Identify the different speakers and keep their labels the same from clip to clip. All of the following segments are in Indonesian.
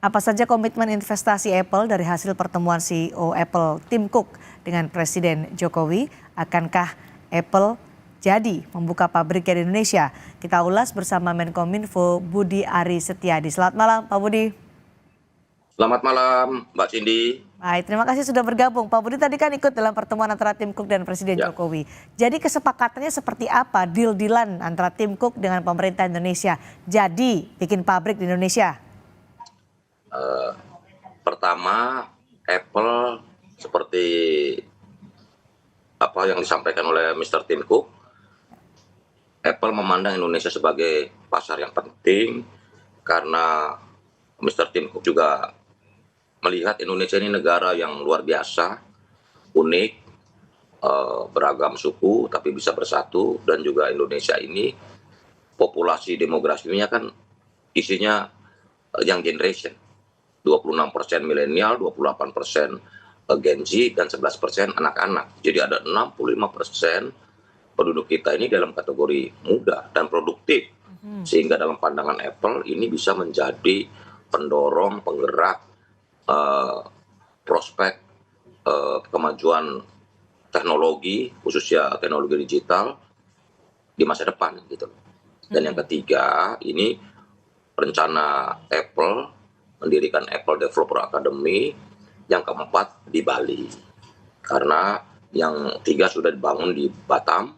Speaker 1: Apa saja komitmen investasi Apple dari hasil pertemuan CEO Apple Tim Cook dengan Presiden Jokowi? Akankah Apple jadi membuka pabriknya di Indonesia? Kita ulas bersama Menkominfo Budi Ari Setiadi. Selamat malam Pak Budi.
Speaker 2: Selamat malam Mbak Cindy.
Speaker 1: Baik, terima kasih sudah bergabung. Pak Budi tadi kan ikut dalam pertemuan antara Tim Cook dan Presiden
Speaker 2: Ya,
Speaker 1: Jokowi. Jadi kesepakatannya seperti apa deal-dealan antara Tim Cook dengan pemerintah Indonesia? Jadi bikin pabrik di Indonesia?
Speaker 2: pertama Apple seperti apa yang disampaikan oleh Mr. Tim Cook, Apple memandang Indonesia sebagai pasar yang penting karena Mr. Tim Cook juga melihat Indonesia ini negara yang luar biasa, unik, beragam suku tapi bisa bersatu, dan juga Indonesia ini populasi demografinya kan isinya young generation. 26% milenial, 28% Gen Z, dan 11% anak-anak. Jadi ada 65% penduduk kita ini dalam kategori muda dan produktif. Sehingga dalam pandangan Apple ini bisa menjadi pendorong, penggerak, prospek kemajuan teknologi, khususnya teknologi digital di masa depan gitu. Dan yang ketiga, ini rencana Apple mendirikan Apple Developer Academy, yang keempat di Bali. Karena yang tiga sudah dibangun di Batam,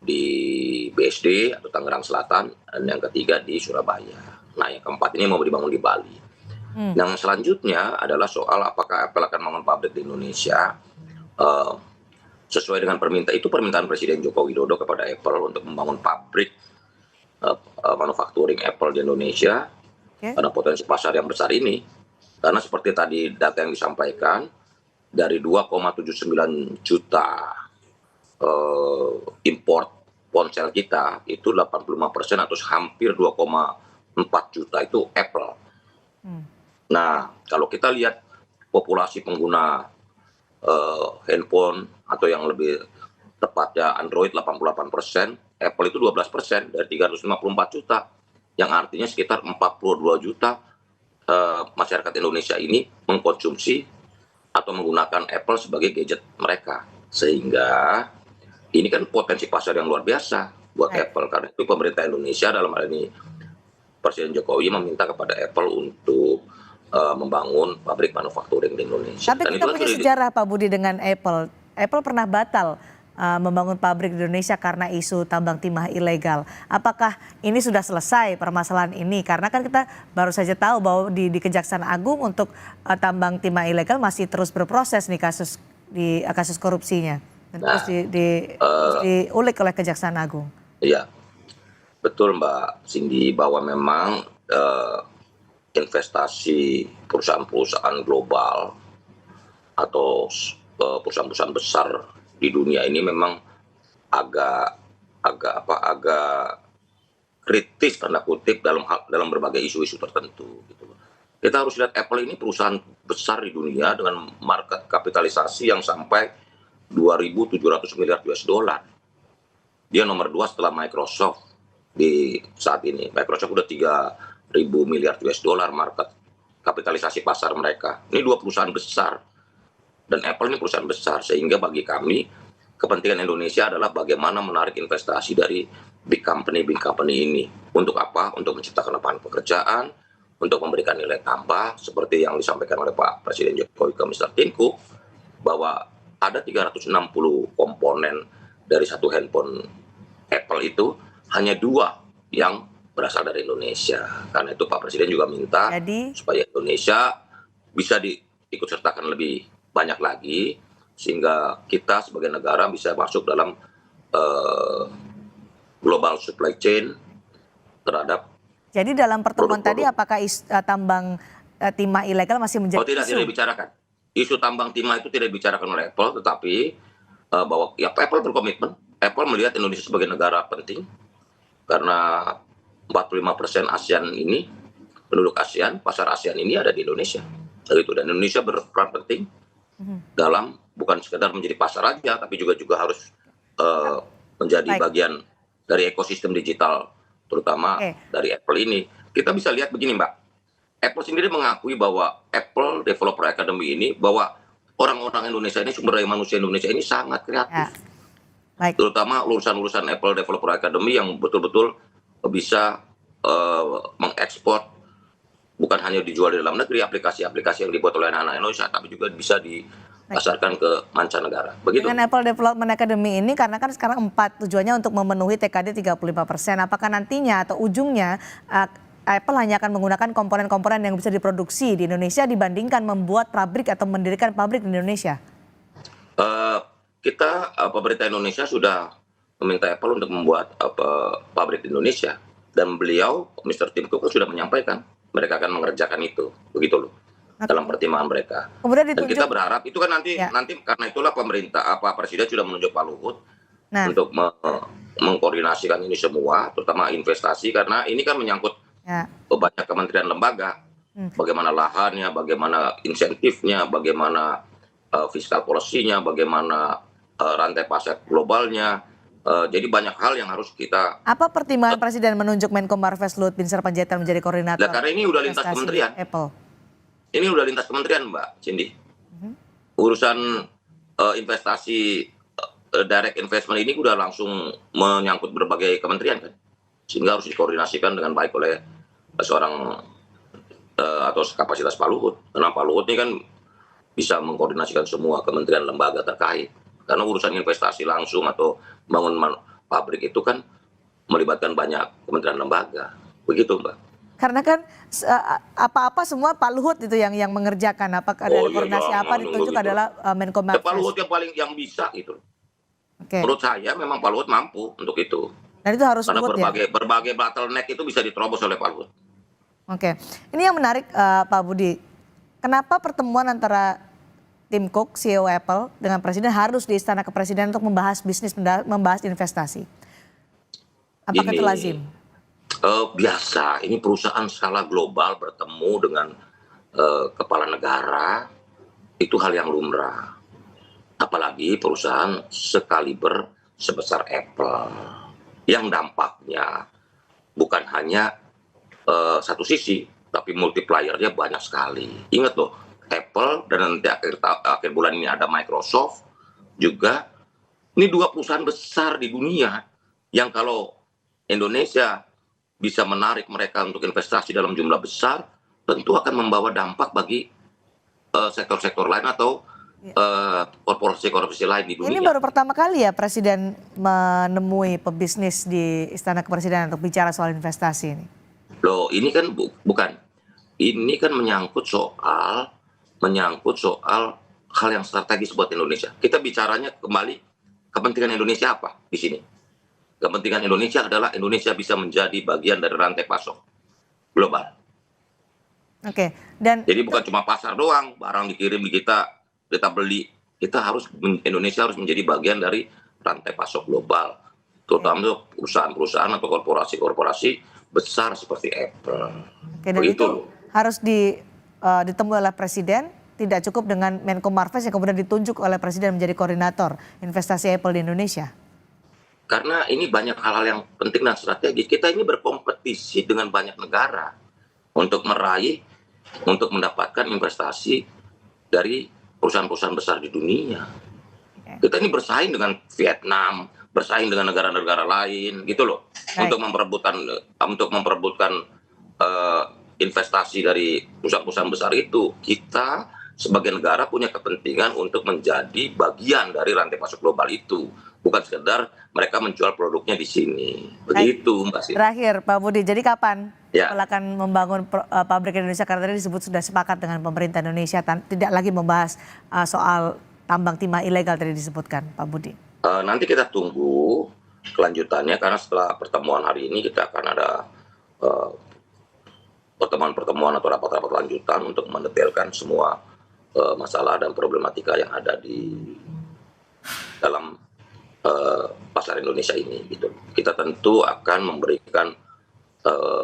Speaker 2: di BSD atau Tangerang Selatan, dan yang ketiga di Surabaya. Nah, yang keempat ini mau dibangun di Bali. Yang selanjutnya adalah soal apakah Apple akan membangun pabrik di Indonesia. Sesuai dengan permintaan Presiden Joko Widodo kepada Apple untuk membangun pabrik manufacturing Apple di Indonesia. Karena potensi pasar yang besar ini, karena seperti tadi data yang disampaikan, dari 2,79 juta import ponsel kita, itu 85% atau hampir 2,4 juta itu Apple. Nah, kalau kita lihat populasi pengguna handphone atau yang lebih tepatnya Android 88%, Apple itu 12% dari 354 juta. Yang artinya sekitar 42 juta masyarakat Indonesia ini mengkonsumsi atau menggunakan Apple sebagai gadget mereka. Sehingga ini kan potensi pasar yang luar biasa buat Apple. Karena itu pemerintah Indonesia dalam hal ini Presiden Jokowi meminta kepada Apple untuk membangun pabrik manufacturing di Indonesia.
Speaker 1: Tapi kita punya sejarah Pak Budi dengan Apple. Apple pernah batal membangun pabrik di Indonesia karena isu tambang timah ilegal. Apakah ini sudah selesai permasalahan ini? Karena kan kita baru saja tahu bahwa di Kejaksaan Agung untuk tambang timah ilegal masih terus berproses nih kasus korupsinya. Dan terus diulik oleh Kejaksaan Agung.
Speaker 2: Iya, betul Mbak Cindy, bahwa memang investasi perusahaan-perusahaan global atau perusahaan-perusahaan besar di dunia ini memang agak kritis tanda kutip dalam berbagai isu-isu tertentu gitu. Kita harus lihat Apple ini perusahaan besar di dunia dengan market kapitalisasi yang sampai 2.700 miliar US dollar. Dia nomor 2 setelah Microsoft di saat ini. Microsoft udah 3.000 miliar US dollar market kapitalisasi pasar mereka. Ini dua perusahaan besar. Dan Apple ini perusahaan besar, sehingga bagi kami kepentingan Indonesia adalah bagaimana menarik investasi dari big company ini. Untuk apa? Untuk menciptakan lapangan pekerjaan, untuk memberikan nilai tambah, seperti yang disampaikan oleh Pak Presiden Jokowi ke Mr. Tim Cook, bahwa ada 360 komponen dari satu handphone Apple itu, hanya 2 yang berasal dari Indonesia. Karena itu Pak Presiden juga minta supaya Indonesia bisa diikut sertakan lebih banyak lagi, sehingga kita sebagai negara bisa masuk dalam global supply chain terhadap.
Speaker 1: Jadi dalam pertemuan tadi apakah tambang timah ilegal masih menjadi
Speaker 2: tidak dibicarakan. Isu tambang timah itu tidak dibicarakan oleh Apple, tetapi bahwa ya Apple berkomitmen. Apple melihat Indonesia sebagai negara penting karena 45% ASEAN ini, penduduk ASEAN, pasar ASEAN ini ada di Indonesia. Dan Indonesia berperan penting dalam bukan sekedar menjadi pasar aja, tapi juga harus menjadi bagian dari ekosistem digital, terutama dari Apple ini. Kita bisa lihat begini Mbak, Apple sendiri mengakui bahwa Apple Developer Academy ini, bahwa orang-orang Indonesia ini, sumber daya manusia Indonesia ini sangat kreatif.
Speaker 1: Ya, baik.
Speaker 2: Terutama lulusan-lulusan Apple Developer Academy yang betul-betul bisa mengekspor, bukan hanya dijual di dalam negeri, aplikasi-aplikasi yang dibuat oleh anak-anak Indonesia, tapi juga bisa dipasarkan ke mancanegara. Begitu.
Speaker 1: Dengan Apple Development Academy ini, karena kan sekarang 4 tujuannya untuk memenuhi TKD 35%. Apakah nantinya atau ujungnya Apple hanya akan menggunakan komponen-komponen yang bisa diproduksi di Indonesia dibandingkan membuat pabrik atau mendirikan pabrik di Indonesia?
Speaker 2: Kita, pemerintah Indonesia sudah meminta Apple untuk membuat pabrik di Indonesia. Dan beliau, Mr. Tim Cook, sudah menyampaikan mereka akan mengerjakan itu, begitu loh, dalam pertimbangan mereka.
Speaker 1: Kemudian
Speaker 2: Dan
Speaker 1: ditunjuk,
Speaker 2: kita berharap itu kan nanti
Speaker 1: ya.
Speaker 2: karena itulah pemerintah, Presiden sudah menunjuk Pak Luhut
Speaker 1: Nah,
Speaker 2: untuk mengkoordinasikan ini semua, terutama investasi, karena ini kan menyangkut
Speaker 1: ya.
Speaker 2: banyak kementerian lembaga, bagaimana lahannya, bagaimana insentifnya, bagaimana fiskal policy-nya, bagaimana rantai pasar globalnya. Jadi banyak hal yang harus kita.
Speaker 1: Apa pertimbangan Presiden menunjuk Menko Marves Luhut Binsar Panjaitan menjadi koordinator?
Speaker 2: Nah, karena ini udah lintas
Speaker 1: investasi
Speaker 2: kementerian.
Speaker 1: Apple.
Speaker 2: Ini udah lintas kementerian, Mbak Cindy. Urusan investasi direct investment ini udah langsung menyangkut berbagai kementerian kan, sehingga harus dikoordinasikan dengan baik oleh seorang atau kapasitas Pak Luhut. Karena Pak Luhut ini kan bisa mengkoordinasikan semua kementerian lembaga terkait. Karena urusan investasi langsung atau bangun pabrik itu kan melibatkan banyak kementerian lembaga. Begitu, Mbak.
Speaker 1: Karena kan apa-apa semua Pak Luhut itu yang mengerjakan. Apakah ada koordinasi apa ditunjuk
Speaker 2: begitu.
Speaker 1: adalah Menko Marves?
Speaker 2: Pak Luhut yang bisa itu.
Speaker 1: Oke.
Speaker 2: Menurut saya memang Pak Luhut mampu untuk itu.
Speaker 1: Dan itu harus
Speaker 2: Karena
Speaker 1: Luhut ya?
Speaker 2: berbagai bottleneck itu bisa diterobos oleh Pak Luhut.
Speaker 1: Oke. Ini yang menarik Pak Budi. Kenapa pertemuan antara Tim Cook, CEO Apple, dengan Presiden harus di Istana Kepresidenan untuk membahas bisnis, membahas investasi? Apakah itu lazim?
Speaker 2: Biasa, ini perusahaan skala global bertemu dengan kepala negara, itu hal yang lumrah. Apalagi perusahaan sekaliber sebesar Apple, yang dampaknya bukan hanya satu sisi, tapi multiplier-nya banyak sekali. Ingat loh, Apple dan nanti akhir bulan ini ada Microsoft juga. Ini 2 perusahaan besar di dunia yang kalau Indonesia bisa menarik mereka untuk investasi dalam jumlah besar, tentu akan membawa dampak bagi sektor-sektor lain atau korporasi-korporasi lain di dunia.
Speaker 1: Ini baru pertama kali ya Presiden menemui pebisnis di Istana Kepresidenan untuk bicara soal investasi ini?
Speaker 2: Loh, ini kan bukan. Ini kan menyangkut soal hal yang strategis buat Indonesia. Kita bicaranya kembali, kepentingan Indonesia apa di sini? Kepentingan Indonesia adalah Indonesia bisa menjadi bagian dari rantai pasok global.
Speaker 1: Oke. Dan
Speaker 2: jadi bukan cuma pasar doang, barang dikirim di kita beli. Indonesia harus menjadi bagian dari rantai pasok global. Terutama untuk perusahaan-perusahaan atau korporasi-korporasi besar seperti Apple.
Speaker 1: Oke, dan itu harus ditemui oleh Presiden, tidak cukup dengan Menko Marves yang kemudian ditunjuk oleh Presiden menjadi koordinator investasi Apple di Indonesia.
Speaker 2: Karena ini banyak hal-hal yang penting dan strategis. Kita ini berkompetisi dengan banyak negara untuk mendapatkan investasi dari perusahaan-perusahaan besar di dunia. Kita ini bersaing dengan Vietnam, bersaing dengan negara-negara lain, gitu loh, untuk memperebutkan investasi dari perusahaan-perusahaan besar itu. Kita sebagai negara punya kepentingan untuk menjadi bagian dari rantai pasok global itu, bukan sekedar mereka menjual produknya di sini. Begitu, Mbak Siti.
Speaker 1: Terakhir, Pak Budi, jadi kapan
Speaker 2: Apple
Speaker 1: akan membangun pabrik Indonesia? Karena tadi disebut sudah sepakat dengan pemerintah Indonesia, tidak lagi membahas soal tambang timah ilegal tadi disebutkan, Pak Budi.
Speaker 2: Nanti kita tunggu kelanjutannya, karena setelah pertemuan hari ini kita akan ada pertemuan-pertemuan atau rapat-rapat lanjutan untuk mendetailkan semua masalah dan problematika yang ada di dalam pasar Indonesia ini. Gitu. Kita tentu akan memberikan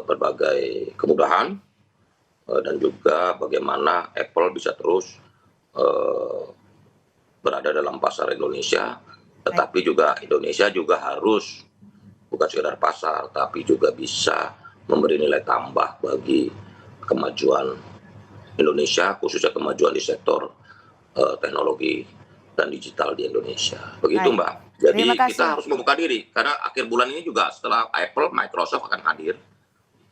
Speaker 2: berbagai kemudahan dan juga bagaimana Apple bisa terus berada dalam pasar Indonesia, tetapi juga Indonesia juga harus bukan sekedar pasar, tapi juga bisa memberi nilai tambah bagi kemajuan Indonesia, khususnya kemajuan di sektor teknologi dan digital di Indonesia. Begitu
Speaker 1: Baik.
Speaker 2: Mbak. Jadi
Speaker 1: Terima kasih.
Speaker 2: kita harus membuka diri karena akhir bulan ini juga setelah Apple, Microsoft akan hadir.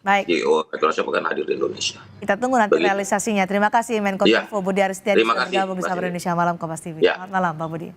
Speaker 1: Baik,
Speaker 2: CEO Microsoft akan hadir di Indonesia.
Speaker 1: kita tunggu nanti
Speaker 2: Begitu.
Speaker 1: realisasinya. Terima kasih Menko
Speaker 2: Iya.
Speaker 1: Info Budi Aristiadi
Speaker 2: Terima
Speaker 1: sudah
Speaker 2: kasih,
Speaker 1: bergabung
Speaker 2: Mbak
Speaker 1: bersama
Speaker 2: Sri.
Speaker 1: Indonesia Malam Kompas TV.
Speaker 2: Ya.
Speaker 1: Selamat malam Pak Budi.